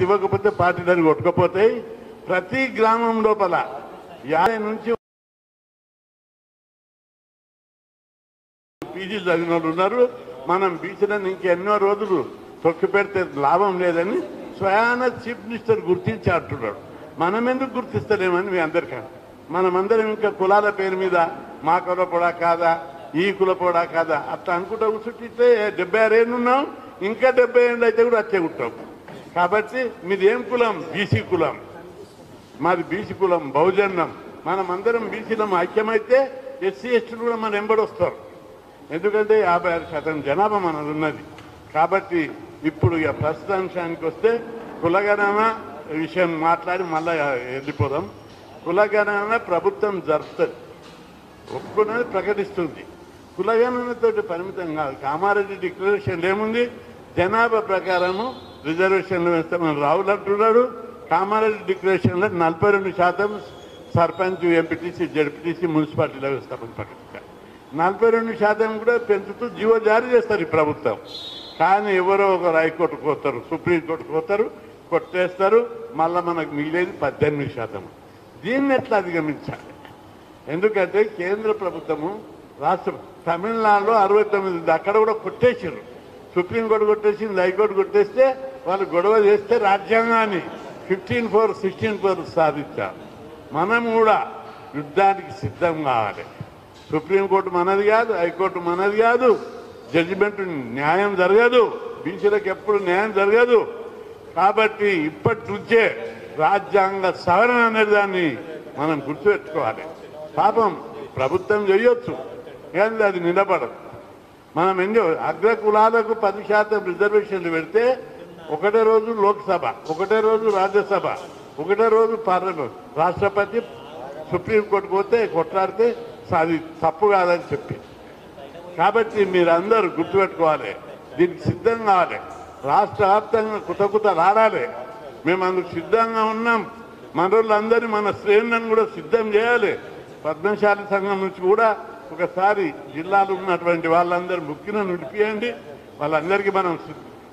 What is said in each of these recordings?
ఇవ్వకపోతే పార్టీలను కొట్టుకపోతే ప్రతి గ్రామం లోపల 50 నుంచి పీజీ చదివిన వాళ్ళు ఉన్నారు. మనం బీచ్లను ఇంకెన్నో రోజులు తొక్కి పెడితే లాభం లేదని స్వయాన చీఫ్ మినిస్టర్ గుర్తించి అంటున్నాడు. మనం ఎందుకు గుర్తిస్తలేమని మీ అందరికీ మనమందరం ఇంకా కులాల పేరు మీద మా కులపోడా కాదా, ఈ కులపోడా కాదా అట్లా అనుకుంటా కూర్చుంటే 76 ఏళ్ళు ఉన్నాం, ఇంకా 70 ఏళ్ళు అయితే కూడా వచ్చే ఉంటాం. కాబట్టి మీది ఏం కులం? బీసీ కులం. మాది బీసీ కులం, బహుజన్నం. మనమందరం బీసీలం ఐక్యమైతే ఎస్సీ ఎస్టీలు కూడా మన వెంబడి వస్తారు. ఎందుకంటే 56% జనాభా మనది ఉన్నది. కాబట్టి ఇప్పుడు ఇక ప్రస్తుతాంశానికి వస్తే కులగణన విషయం మాట్లాడి మళ్ళీ వెళ్ళిపోదాం. కులగణన ప్రభుత్వం జరుపుతుంది, ఒప్పుకున్నది ప్రకటిస్తుంది. కులగణనతో పరిమితం కాదు. కామారెడ్డి డిక్లరేషన్ ఏముంది? జనాభా ప్రకారము రిజర్వేషన్లు వేస్తే మనం రావులు అంటున్నాడు. కామారెడ్డి డిక్లరేషన్లో 42% సర్పంచ్, ఎంపీటీసీ, జడ్పీటీసీ, మున్సిపాలిటీలో వేస్తామని ప్రకటించారు. 42% కూడా పెంచుతూ జీవో జారీ చేస్తారు ఈ ప్రభుత్వం. కానీ ఎవరో ఒకరు హైకోర్టుకు పోతారు, సుప్రీంకోర్టుకు పోతారు, కొట్టేస్తారు. మళ్ళీ మనకు మిగిలేది 18%. దీన్ని ఎట్లా అధిగమించాలి? ఎందుకంటే కేంద్ర ప్రభుత్వము రాష్ట్రం తమిళనాడులో 69 అక్కడ కూడా కొట్టేసారు. సుప్రీంకోర్టు కొట్టేసింది, హైకోర్టు కొట్టేస్తే వాళ్ళు గొడవ చేస్తే రాజ్యాంగాన్ని 15/4, 16/4 సాధించారు. మనం కూడా యుద్ధానికి సిద్ధం కావాలి. సుప్రీంకోర్టు మనది కాదు, హైకోర్టు మనది కాదు, జడ్జిమెంట్ న్యాయం జరగదు, బీసీలకు ఎప్పుడు న్యాయం జరగదు. కాబట్టి ఇప్పటి నుంచే రాజ్యాంగ సవరణ అనే దాన్ని మనం గుర్తుపెట్టుకోవాలి. పాపం ప్రభుత్వం చేయొచ్చు కానీ అది నిలబడదు. మనం అగ్ర కులాలకు 10% రిజర్వేషన్లు పెడితే ఒకటే రోజు లోక్సభ, ఒకటే రోజు రాజ్యసభ, ఒకటే రోజు పార్లమెంట్, రాష్ట్రపతి సుప్రీంకోర్టుకు పోతే కొట్లాడితే అది తప్పు కాదని చెప్పి. కాబట్టి మీరందరూ గుర్తుపెట్టుకోవాలి, దీనికి సిద్ధం కావాలి. రాష్ట్ర వ్యాప్తంగా కుతకుతలాడాలి. మేము అందుకు సిద్ధంగా ఉన్నాం. మన రోజులందరినీ, మన శ్రేణులను కూడా సిద్ధం చేయాలి. పద్మశాలి సంఘం నుంచి కూడా ఒకసారి జిల్లాలో ఉన్నటువంటి వాళ్ళందరూ ముఖ్యంగా నిలిపియండి. వాళ్ళందరికీ మనం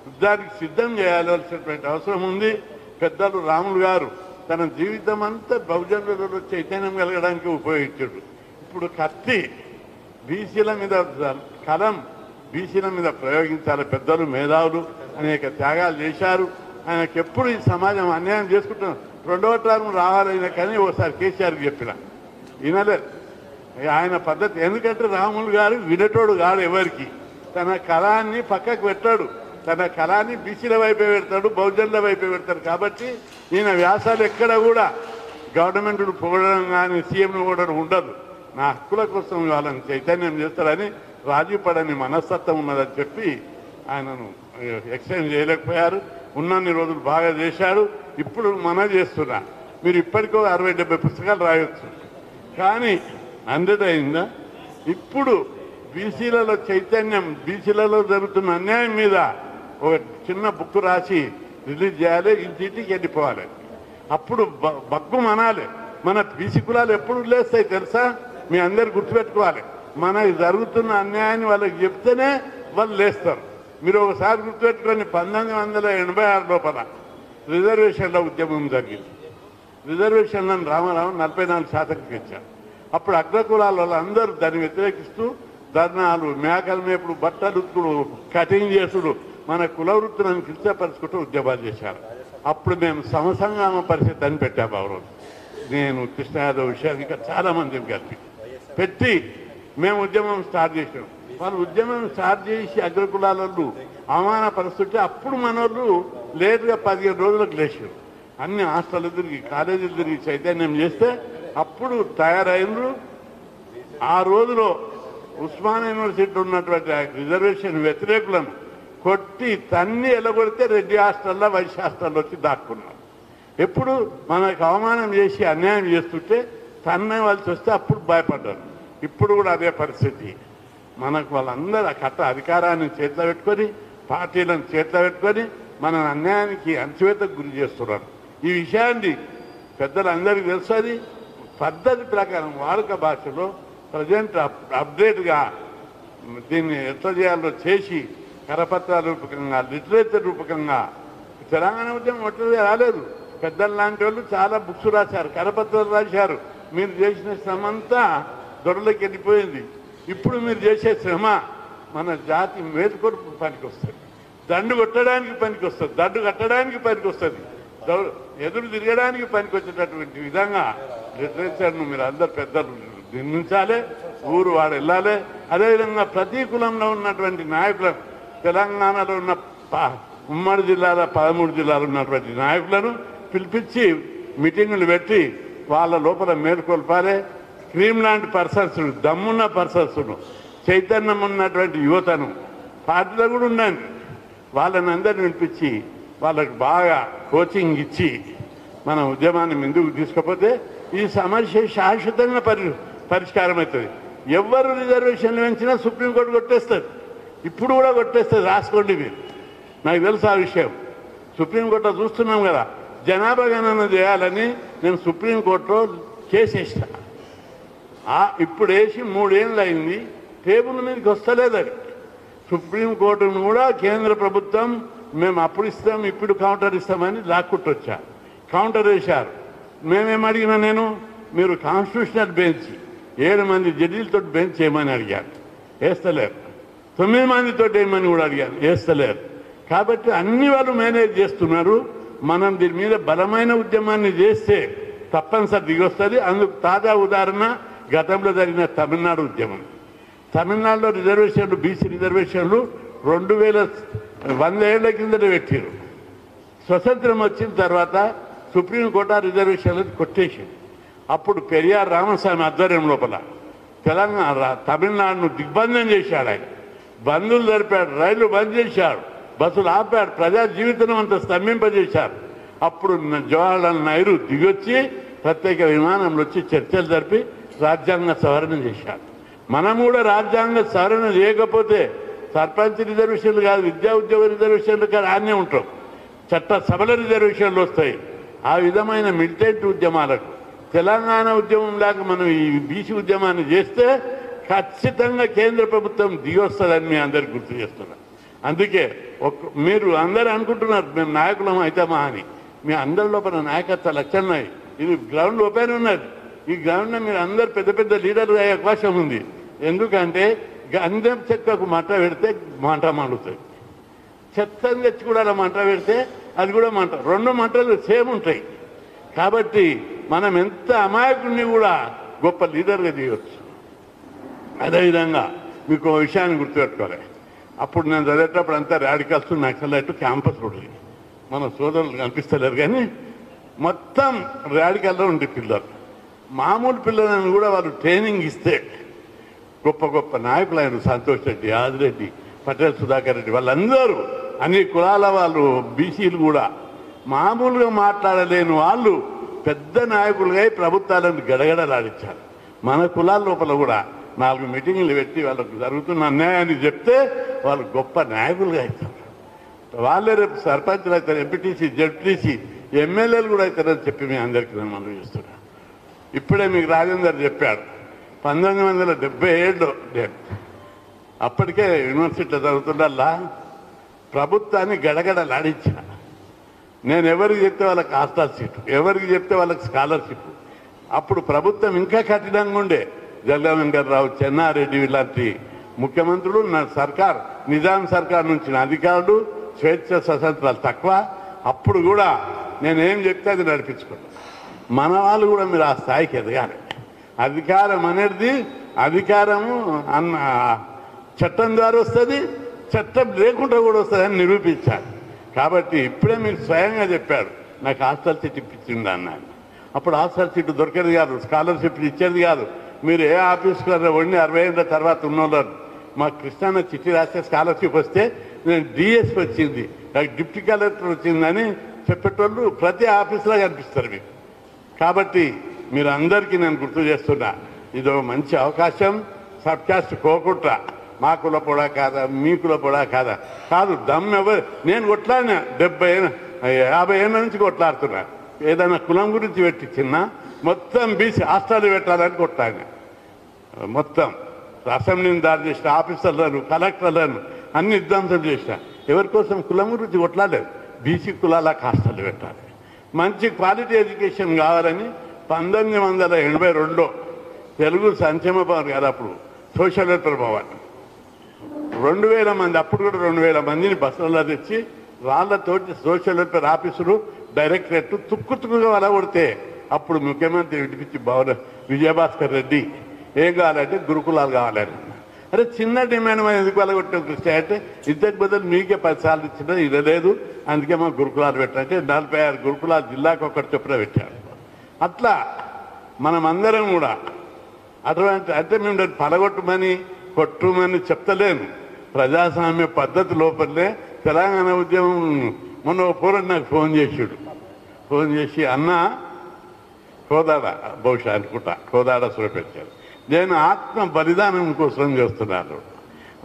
యుద్ధానికి సిద్ధం చేయాల్సినటువంటి అవసరం ఉంది. పెద్దలు రాములు గారు తన జీవితం అంతా బహుజనులలో చైతన్యం కలగడానికి ఉపయోగించాడు. ఇప్పుడు కత్తి బీసీల మీద, కలం బీసీల మీద ప్రయోగించాలి. పెద్దలు, మేధావులు అనేక త్యాగాలు చేశారు. ఆయనకు ఎప్పుడు ఈ సమాజం అన్యాయం చేసుకుంటున్నాం. 2వ టర్మ్ రావాలైనా కానీ ఒకసారి కేసీఆర్కి చెప్పిన వినలేదు ఆయన పద్ధతి. ఎందుకంటే రాములు గారు వినటోడు కాదు, ఎవరికి తన కళాన్ని పక్కకు పెట్టాడు. తన కళాన్ని బీసీల వైపే పెడతాడు, బహుజనుల వైపే పెడతాడు. కాబట్టి ఈయన వ్యాసాలు ఎక్కడ కూడా గవర్నమెంట్ను పొగడడం కానీ సీఎంను పొగడడం ఉండదు. నా హక్కుల కోసం వాళ్ళని చైతన్యం చేస్తారని, రాజీ పడని మనస్తత్వం ఉన్నదని చెప్పి ఆయనను ఎక్స్చేంజ్ చేయలేకపోయారు. ఉన్నన్ని రోజులు బాగా చేశాడు. ఇప్పుడు మన చేస్తున్నా. మీరు ఇప్పటికో 60-70 పుస్తకాలు రాయొచ్చు, కానీ 100 అయిందా? ఇప్పుడు బీసీలలో చైతన్యం, బీసీలలో జరుగుతున్న అన్యాయం మీద ఒక చిన్న బుక్ రాసి రిలీజ్ చేయాలి. ఇంటింటికి వెళ్ళిపోవాలి. అప్పుడు బగ్గు మనాలి. మన బీసీ కులాలు ఎప్పుడు లేస్తాయి తెలుసా? మీ అందరు గుర్తుపెట్టుకోవాలి. మనకి జరుగుతున్న అన్యాయాన్ని వాళ్ళకి చెప్తేనే వాళ్ళు లేస్తారు. మీరు ఒకసారి గుర్తుపెట్టుకొని 1986 లోపల రిజర్వేషన్ల ఉద్యమం జరిగింది. రిజర్వేషన్లను రామారావు 44%కి ఇచ్చారు. అప్పుడు అగ్రకులాల వాళ్ళందరూ దాన్ని వ్యతిరేకిస్తూ ధర్నాలు, మేకల మేపుడు, బట్టలు కటింగ్ చేసుడు, మన కుల వృత్తులను కించపరుచుకుంటూ ఉద్యమాలు చేశారు. అప్పుడు మేము సమసంగ్రామ పరిషత్ అని పెట్టాము. ఆ రోజు నేను, కృష్ణ యాదవ్ విషయాన్ని ఇంకా చాలామంది కలిపి పెట్టి మేము ఉద్యమం స్టార్ట్ చేసాం. వాళ్ళు ఉద్యమం స్టార్ట్ చేసి అగ్రకులాలు అవమానపరుస్తుంటే అప్పుడు మనోళ్ళు లేటుగా 15 రోజులకు లేచారు. అన్ని హాస్టల్ తిరిగి, కాలేజీలు తిరిగి చైతన్యం చేస్తే అప్పుడు తయారైనరు. ఆ రోజులో ఉస్మానియా యూనివర్సిటీ ఉన్నటువంటి రిజర్వేషన్ వ్యతిరేకులను కొట్టి తన్ని ఎలగొడితే రెడ్డి హాస్టల్లో, వైశ్య హాస్టల్లో వచ్చి దాక్కున్నారు. ఎప్పుడు మనకు అవమానం చేసి అన్యాయం చేస్తుంటే తన్నవలసి వస్తే అప్పుడు భయపడ్డారు. ఇప్పుడు కూడా అదే పరిస్థితి. మనకు వాళ్ళందరూ ఆ అధికారాన్ని చేతిలో పెట్టుకొని, పార్టీలను చేతిలో పెట్టుకొని మన అన్యాయానికి అణచివేతకు గురి చేస్తున్నారు. ఈ విషయాన్ని పెద్దలందరికీ తెలుసు. అది పద్ధతి ప్రకారం వాడుక భాషలో ప్రజెంట్ అప్డేట్గా దీన్ని ఎట్లా చేయాలో చేసి కరపత్రాల రూపకంగా, లిటరేచర్ రూపకంగా తెలంగాణ ఉద్యమం ఒట్టగా రాలేదు. పెద్దలు లాంటి వాళ్ళు చాలా బుక్స్ రాశారు, కరపత్రాలు రాశారు. మీరు చేసిన శ్రమ అంతా దొరలోకి వెళ్ళిపోయింది. ఇప్పుడు మీరు చేసే శ్రమ మన జాతి మేలుకొరకు పనికి వస్తుంది, దండు కొట్టడానికి పనికి వస్తుంది, దండు కట్టడానికి పనికి వస్తుంది, ఎదురు తిరగడానికి పనికి వచ్చేటటువంటి విధంగా లిటరేచర్ను మీరు అందరు పెద్దలు నిర్మించాలి, ఊరు వాడు వెళ్ళాలి. అదేవిధంగా ప్రతి కులంలో ఉన్నటువంటి నాయకులను, తెలంగాణలో ఉన్న ఉమ్మడి జిల్లాల 13 జిల్లాలు ఉన్నటువంటి నాయకులను పిలిపించి మీటింగులు పెట్టి వాళ్ళ లోపల మేలుకొల్పాలి. క్రీమ్ లాంటి పర్సన్స్ను, దమ్మున్న పర్సన్స్ను, చైతన్యం ఉన్నటువంటి యువతను పార్టీలో కూడా ఉండండి, వాళ్ళని అందరిని వినిపించి వాళ్ళకు బాగా కోచింగ్ ఇచ్చి మన ఉద్యమాన్ని ముందుకు తీసుకపోతే ఈ సమస్య శాశ్వతంగా పరిష్కారం అవుతుంది. ఎవరు రిజర్వేషన్లు పెంచినా సుప్రీంకోర్టు కొట్టేస్తుంది, ఇప్పుడు కూడా కొట్టేస్తుంది. రాసుకోండి మీరు, నాకు తెలుసు ఆ విషయం. సుప్రీంకోర్టులో చూస్తున్నాం కదా, జనాభా గణన చేయాలని నేను సుప్రీంకోర్టులో కేసు వేసిన. ఇప్పుడు వేసి 3 ఏళ్ళు అయింది, టేబుల్ మీదకి వస్తలేదు అది. సుప్రీంకోర్టును కూడా కేంద్ర ప్రభుత్వం మేము అప్పుడు ఇస్తాం ఇప్పుడు కౌంటర్ ఇస్తామని లాక్కుంటొచ్చా. కౌంటర్ వేశారు. మేమేం అడిగినా, నేను మీరు కాన్స్టిట్యూషనల్ బెంచ్ 7 మంది జడ్జీలతో బెంచ్ చేయమని అడిగాను, వేస్తలేరు. 9 మందితో వేయమని కూడా అడిగాను, వేస్తలేరు. కాబట్టి అన్ని వాళ్ళు మేనేజ్ చేస్తున్నారు. మనం దీని మీద బలమైన ఉద్యమాన్ని చేస్తే తప్పనిసరి దిగొస్తుంది. అందుకు తాజా ఉదాహరణ గతంలో జరిగిన తమిళనాడు ఉద్యమం. తమిళనాడులో రిజర్వేషన్లు, బీసీ రిజర్వేషన్లు 100 ఏళ్ల కిందట పెట్టారు. స్వతంత్రం వచ్చిన తర్వాత సుప్రీంకోర్టు ఆ రిజర్వేషన్లను కొట్టేసింది. అప్పుడు పెరియార్ రామస్వామి ఆధ్వర్యం లోపల తమిళనాడును దిగ్బంధం చేశాడు. ఆయన బంధువులు జరిపాడు, రైళ్లు బంద్ చేశాడు, బస్సులు ఆపాడు, ప్రజా జీవితం అంతా స్తంభింపజేశారు. అప్పుడు జవహర్లాల్ నెహ్రూ దిగొచ్చి ప్రత్యేక విమానంలో వచ్చి చర్చలు జరిపి రాజ్యాంగ సవరణ చేశాడు. మనం కూడా రాజ్యాంగ సవరణ చేయకపోతే సర్పంచ్ రిజర్వేషన్లు కాదు, విద్యా ఉద్యోగ రిజర్వేషన్లు కాదు, ఆనే ఉంటాం. చట్ట సభల రిజర్వేషన్లు వస్తాయి. ఆ విధమైన మిలిటెంట్ ఉద్యమాలకు తెలంగాణ ఉద్యమం లాగా మనం ఈ బీసీ ఉద్యమాన్ని చేస్తే ఖచ్చితంగా కేంద్ర ప్రభుత్వం దిగొస్తుందని మీ అందరికి గుర్తు చేస్తున్నాను. అందుకే మీరు అందరూ అనుకుంటున్నారు మేము నాయకులం అవుతామా అని. మీ అందరి లోపల నాయకత్వ లక్షణాలు ఉన్నాయి. ఇది గ్రౌండ్ ఓపెన్ ఉన్నది. ఈ గ్రౌండ్లో మీరు అందరు పెద్ద పెద్ద లీడర్లు అయ్యే అవకాశం ఉంది. ఎందుకంటే గంధం చెక్కకు మంట పెడితే మంట మండుతుంది, చెత్తని తెచ్చి కూడా అలా మంట పెడితే అది కూడా మంట, 2 మంటలు సేమ్ ఉంటాయి. కాబట్టి మనం ఎంత అమాయకుడిని కూడా గొప్ప లీడర్గా చేయవచ్చు. అదేవిధంగా మీకు ఒక విషయాన్ని గుర్తుపెట్టుకోవాలి. అప్పుడు నేను చదివేటప్పుడు అంతా రాడికల్స్ నక్సలైట్ క్యాంపస్ రోడ్లు, మన సోదరులు కనిపిస్తలేరు కానీ మొత్తం రాడికల్లో ఉండే పిల్లలు, మామూలు పిల్లలను కూడా వాళ్ళు ట్రైనింగ్ ఇస్తే గొప్ప గొప్ప నాయకులు ఆయన సంతోష్ రెడ్డి, ఆదిరెడ్డి, పటేల్ సుధాకర్ రెడ్డి, వాళ్ళందరూ అన్ని కులాల వాళ్ళు, బీసీలు కూడా మామూలుగా మాట్లాడలేని వాళ్ళు పెద్ద నాయకులుగా ప్రభుత్వాలను గడగడలాడించారు. మన కులాల లోపల కూడా 4 మీటింగులు పెట్టి వాళ్ళకు జరుగుతున్న అన్యాయాన్ని చెప్తే వాళ్ళు గొప్ప నాయకులుగా అవుతారు. వాళ్ళే రేపు సర్పంచ్లు అవుతారు, ఎంపీటీసీ, జడ్పీటీసీ, ఎమ్మెల్యేలు కూడా అవుతారని చెప్పి మీ అందరికీ నేను మనం చూస్తున్నా. ఇప్పుడే మీకు రాజేందర్ చెప్పాడు 1977 అప్పటికే యూనివర్సిటీలో చదువుతుండల్లా ప్రభుత్వాన్ని గడగడలాడించా. నేను ఎవరికి చెప్తే వాళ్ళకి హాస్టల్ సీటు, ఎవరికి చెప్తే వాళ్ళకి స్కాలర్షిప్. అప్పుడు ప్రభుత్వం ఇంకా కఠినంగా ఉండే. జగన్మోహన్, చెన్నారెడ్డి ఇలాంటి ముఖ్యమంత్రులు, నా సర్కార్ నిజాం సర్కార్ నుంచి అధికారులు స్వేచ్ఛ స్వతంత్రాలు తక్కువ. అప్పుడు కూడా నేనేం చెప్తే అది నడిపించుకున్నాను. మన వాళ్ళు కూడా మీరు ఆ స్థాయికి ఎదగాలి. అధికారం అనేది అధికారము అన్న చట్టం ద్వారా వస్తుంది, చట్టం లేకుండా కూడా వస్తుంది అని నిరూపించాలి. కాబట్టి ఇప్పుడే మీరు స్వయంగా చెప్పారు నాకు హాస్టల్ సీట్ ఇప్పించింది అన్నాను. అప్పుడు హాస్టల్ సీట్ దొరికేది కాదు, స్కాలర్షిప్ ఇచ్చేది కాదు. మీరు ఏ ఆఫీస్కి వండి 60 ఏళ్ళ తర్వాత ఉన్నోళ్ళు మా కృష్ణాన్న చిట్టి రాస్తే స్కాలర్షిప్ వస్తే నేను డిఎస్పీ వచ్చింది, నాకు డిప్యూటీ కలెక్టర్ వచ్చిందని చెప్పేటోళ్ళు ప్రతి ఆఫీస్లో కనిపిస్తారు మీకు. కాబట్టి మీరు అందరికీ నేను గుర్తు చేస్తున్నా, ఇది మంచి అవకాశం. సబ్ కాస్ట్ కోకుంటా మా కుల పొడా కాదా, మీ కుల పొడా కాదా కాదు, దమ్ ఎవరు. నేను కొట్లాడినా 50 ఏళ్ళ నుంచి కొట్లాడుతున్నా. ఏదైనా కులం గురించి పెట్టించినా మొత్తం బీసీ హాస్టల్ పెట్టాలని కొట్లాడినా. మొత్తం అసెంబ్లీని దాడి చేసిన, ఆఫీసర్లను, కలెక్టర్లను అన్ని విధ్వంసం చేసిన. ఎవరి కోసం? కులం గురించి కొట్లాడలేదు. బీసీ కులాల హాస్టల్ పెట్టాలి. మంచి క్వాలిటీ ఎడ్యుకేషన్ కావాలని 1982లో తెలుగు సంక్షేమ భవన్ కాదు అప్పుడు సోషల్ వెల్ఫేర్ భవన్ 2000 మంది, అప్పుడు కూడా 2000 మందిని బస్సులలో తెచ్చి వాళ్ళతోటి సోషల్ వెల్ఫేర్ ఆఫీసులు డైరెక్టరేట్ తుక్కుగా వలగొడితే అప్పుడు ముఖ్యమంత్రి విడిపించి భవన విజయభాస్కర్ రెడ్డి ఏం కావాలంటే గురుకులాలు కావాలని. అరే చిన్న డిమాండ్ మనం ఎందుకు వలగొట్టాం కృష్ణ అంటే ఇంతకు బదులు మీకే 10 సార్లు ఇచ్చినా ఇది లేదు, అందుకే మా గురుకులాలు పెట్టాలంటే 46 గురుకులాలు జిల్లాకు ఒకటి చొప్పున పెట్టారు. అట్లా మనమందరం కూడా అటువంటి అంటే మేము పలగొట్టమని కొట్టుమని చెప్తలేను. ప్రజాస్వామ్య పద్ధతి లోపలనే తెలంగాణ ఉద్యమం. మొన్న పూర్వం నాకు ఫోన్ చేసి అన్న కోదాడ బహుశా అనుకుంటా కోదాడ సురపెట్టారు, నేను ఆత్మ బలిదానం కోసం చేస్తున్నాను,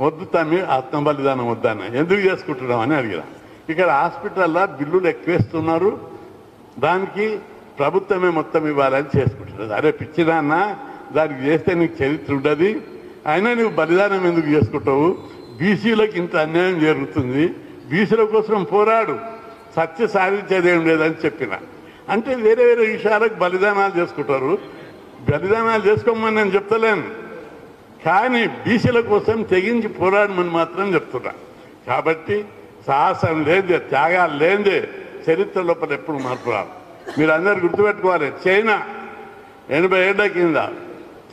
వద్దు తమ్మి ఆత్మ బలిదానం వద్దన్న, ఎందుకు చేసుకుంటున్నాం అని అడిగిన. ఇక్కడ హాస్పిటల్లో బిల్లులు ఎక్కువేస్తున్నారు, దానికి ప్రభుత్వమే మొత్తం ఇవ్వాలని చేసుకుంటున్నారు. అరే పిచ్చిదాన్న, దానికి చేస్తే నీకు చరిత్ర ఉండదు, అయినా నువ్వు బలిదానం ఎందుకు చేసుకుంటావు, బీసీలకు ఇంత అన్యాయం జరుగుతుంది, బీసీల కోసం పోరాడు, సత్య సాధించేది ఏం లేదని చెప్పిన. అంటే వేరే వేరే విషయాలకు బలిదానాలు చేసుకుంటారు. బలిదానాలు చేసుకోమని నేను చెప్తలేను, కానీ బీసీల కోసం తెగించి పోరాడమని మాత్రం చెప్తున్నా. కాబట్టి సాహసం లేదే, త్యాగాలు లేదే చరిత్ర లోపల ఎప్పుడు మార్పు రాదు. మీరు అందరు గుర్తుపెట్టుకోవాలి, చైనా 80 ఏళ్ల కింద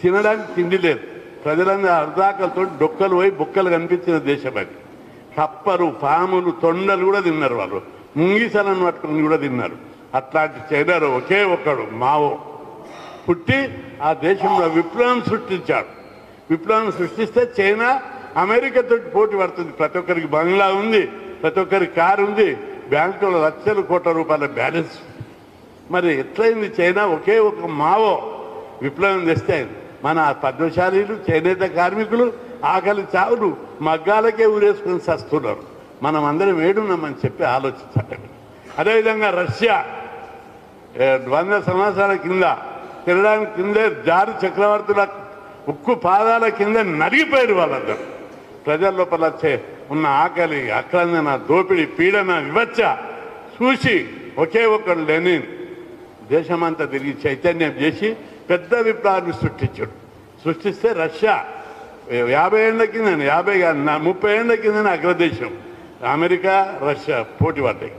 తినడానికి తిండి లేదు, ప్రజలందరూ అర్ధాకలతో డొక్కలు పోయి బొక్కలు కనిపించిన దేశం అది. కప్పలు, పాములు, తొండలు కూడా తిన్నారు, వాళ్ళు ముంగిసలను పట్టుకుని కూడా తిన్నారు. అట్లాంటి చైనాలో ఒకే ఒక్కడు మావో పుట్టి ఆ దేశంలో విప్లవం సృష్టించాడు. విప్లవం సృష్టిస్తే చైనా అమెరికాతో పోటీ పడుతుంది. ప్రతి ఒక్కరికి బంగ్లా ఉంది, ప్రతి ఒక్కరికి కారు ఉంది, బ్యాంకులో లక్షల కోట్ల రూపాయల బ్యాలెన్స్. మరి ఎట్లయింది? చైనా ఒకే ఒక మావో విప్లవం తెస్తే మన పద్మశాలీలు, చేనేత కార్మికులు ఆకలి చావులు మగ్గాలకే ఊరేసుకొని చస్తున్నారు. మనం అందరం ఏడున్నామని చెప్పి ఆలోచించాలి. అదేవిధంగా రష్యా 100 సంవత్సరాల కింద తినడానికి కిందే జారి చక్రవర్తుల ఉక్కు పాదాల కింద నరిగిపోయారు వాళ్ళందరూ. ప్రజల లోపల ఉన్న ఆకలి, అక్రందన, దోపిడి, పీడన, వివచ్చ చూసి ఒకే ఒక్కడు లెనిన్ దేశమంతా తిరిగి చైతన్యం చేసి పెద్ద విప్లవాన్ని సృష్టిస్తే రష్యా 50 ఏళ్ల కింద 30 ఏళ్ల కింద అగ్రదేశం అమెరికా, రష్యా పోటీ పడ్డాయి.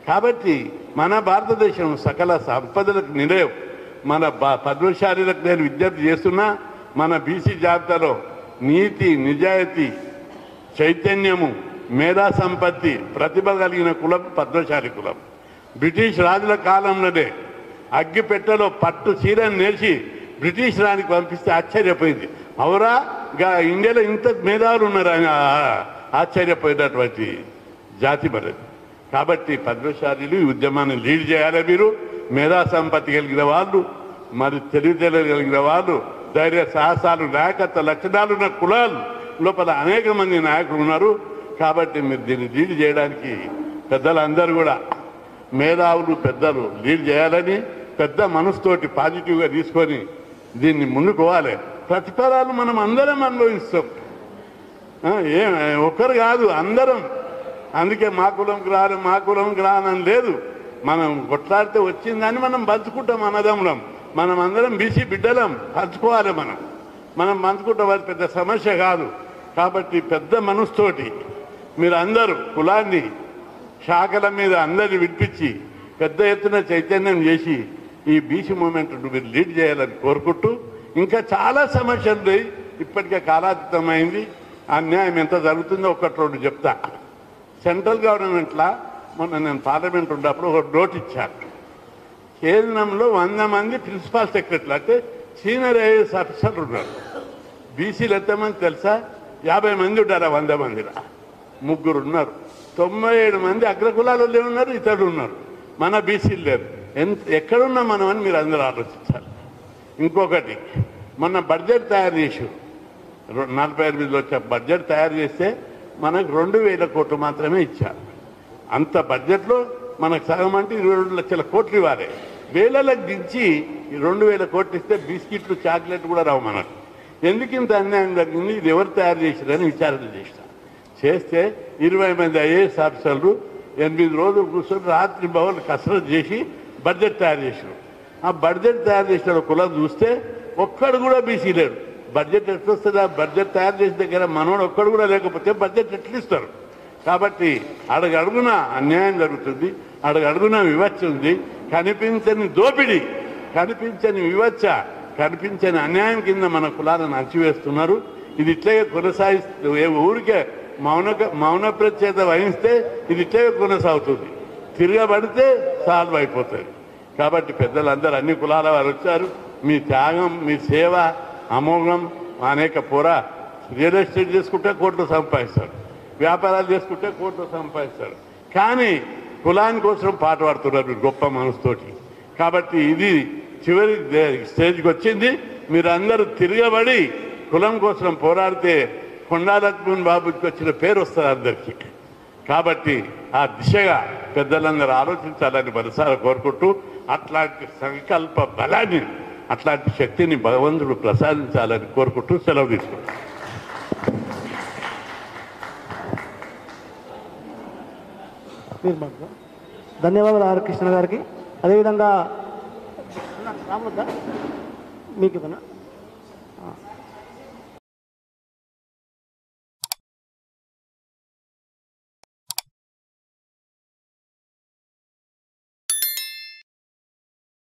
కాబట్టి మన భారతదేశం సకల సంపదలకు నిలయం. మన పద్మశాలీలకు నేను విజ్ఞప్తి చేస్తున్నా, మన బీసీ జాబితాలో నీతి, నిజాయితీ, చైతన్యము, మేధా సంపత్తి, ప్రతిభ కలిగిన కులం పద్మశాలి కులం. బ్రిటిష్ రాజుల కాలంలోనే అగ్గిపెట్టెలో పట్టు చీరను నేర్చి బ్రిటిష్ రానికి పంపిస్తే ఆశ్చర్యపోయింది. అవురా ఇండియాలో ఇంత మేధావులు ఉన్నారని ఆశ్చర్యపోయినటువంటి జాతి మనది. కాబట్టి పద్మశాలీలు ఈ ఉద్యమాన్ని లీడ్ చేయాలి. మీరు మేధా సంపత్తి కలిగిన వాళ్ళు, మరి తెలివితేటలు కలిగిన వాళ్ళు, ధైర్య సాహసాలు, నాయకత్వ లక్షణాలు ఉన్న కులాలు లోపల అనేక మంది నాయకులు ఉన్నారు. కాబట్టి మీరు దీన్ని లీడ్ చేయడానికి పెద్దలందరూ కూడా మేధావులు, పెద్దలు లీడ్ చేయాలని పెద్ద మనసుతోటి పాజిటివ్గా తీసుకొని దీన్ని ముందుకోవాలి. ప్రతిఫలాలు మనం అందరం అనుభవిస్తాం, ఒకరు కాదు అందరం. అందుకే మా కులంకి రానని లేదు. మనం కొట్లాడితే వచ్చిందని మనం పంచుకుంటాం అన్నదమ్ములం. మనం అందరం బీసీ బిడ్డలం, పంచుకోవాలి. మనం పంచుకుంటాం, అది పెద్ద సమస్య కాదు. కాబట్టి పెద్ద మనసుతోటి మీరు అందరూ కులాన్ని శాఖల మీద అందరిని విడిపించి పెద్ద ఎత్తున చైతన్యం చేసి ఈ బీసీ మూమెంట్ మీరు లీడ్ చేయాలని కోరుకుంటూ, ఇంకా చాలా సమస్యలు ఇప్పటికే కాలాతీతమైంది. అన్యాయం ఎంత జరుగుతుందో ఒకటి రెండు చెప్తా. సెంట్రల్ గవర్నమెంట్లో మొన్న నేను పార్లమెంట్ ఉన్నప్పుడు ఒక నోట్ ఇచ్చాను. కేంద్రంలో 100 మంది ప్రిన్సిపల్ సెక్రటరీలు అంటే సీనియర్ ఐఏఎస్ ఆఫీసర్లు ఉన్నారు. బీసీలు ఎంతమంది తెలుసా? 50 మంది ఉంటారా 100 మందిలో 3 ఉన్నారు. 97 మంది అగ్రకులాలు ఉన్నారు, ఇతరులు ఉన్నారు. మన బీసీలు లేరు. ఎక్కడున్నా మనం అని మీరు అందరూ ఆలోచించాలి. ఇంకొకటి, మొన్న బడ్జెట్ తయారు చేసి 48 వచ్చే బడ్జెట్ తయారు చేస్తే మనకు 2000 కోట్లు మాత్రమే ఇచ్చారు. అంత బడ్జెట్లో మనకు సగం అంటే 22 లక్షల కోట్లు ఇవ్వాలి. వేలలకు దించి 2000 కోట్లు ఇస్తే బిస్కెట్లు, చాక్లెట్ కూడా రావు మనకు. ఎందుకు ఇంత అన్యాయం జరిగింది, ఇది ఎవరు తయారు చేశారని విచారణ చేస్తే 20 మంది ఐఏఎస్ ఆఫీసర్లు 8 రోజులు కూర్చొని రాత్రి భవన్ కసరత్ చేసి బడ్జెట్ తయారు చేసినారు. ఆ బడ్జెట్ తయారు చేసిన కులం చూస్తే ఒక్కడు కూడా బీసీ లేడు. బడ్జెట్ ఎట్లా వస్తుంది? ఆ బడ్జెట్ తయారు చేసిన దగ్గర మనోడు ఒక్కడు కూడా లేకపోతే బడ్జెట్ ఎట్లా ఇస్తారు? కాబట్టి అడుగడుగున అన్యాయం జరుగుతుంది, అడుగడుగున వివక్ష ఉంది. కనిపించని దోపిడీ, కనిపించని వివక్ష, కనిపించని అన్యాయం కింద మన కులాలను అణచివేస్తున్నారు. ఇది ఇట్లే కొనసాగిస్తూ ఊరికే మౌన ప్రత్యేత వహిస్తే ఇది ఇట్లే కొనసాగుతుంది. తిరగబడితే సాల్వ్ అయిపోతుంది. కాబట్టి పెద్దలందరూ అన్ని కులాల వారు వచ్చారు. మీ త్యాగం, మీ సేవ అమోఘం. అనేక రియల్ ఎస్టేట్ చేసుకుంటే కోట్లు సంపాదిస్తారు, వ్యాపారాలు చేసుకుంటే కోట్లు సంపాదిస్తారు. కానీ కులాని కోసం పాట పాడుతున్నారు గొప్ప మనసుతోటి. కాబట్టి ఇది చివరి స్టేజ్కి వచ్చింది. మీరందరూ తిరగబడి కులం కోసం పోరాడితే కొండా లక్ష్మణ్ బాబుకి వచ్చిన పేరు వస్తుంది అందరికీ. కాబట్టి ఆ దిశగా పెద్దలందరూ ఆలోచించాలని మనసారా కోరుకుంటూ అట్లాంటి సంకల్ప బలాన్ని, అట్లాంటి శక్తిని భగవంతుడు ప్రసాదించాలని కోరుకుంటూ సెలవు తీసుకుంటాం. ధన్యవాదాలు ఆర్ కృష్ణ గారికి. అదేవిధంగా మీకు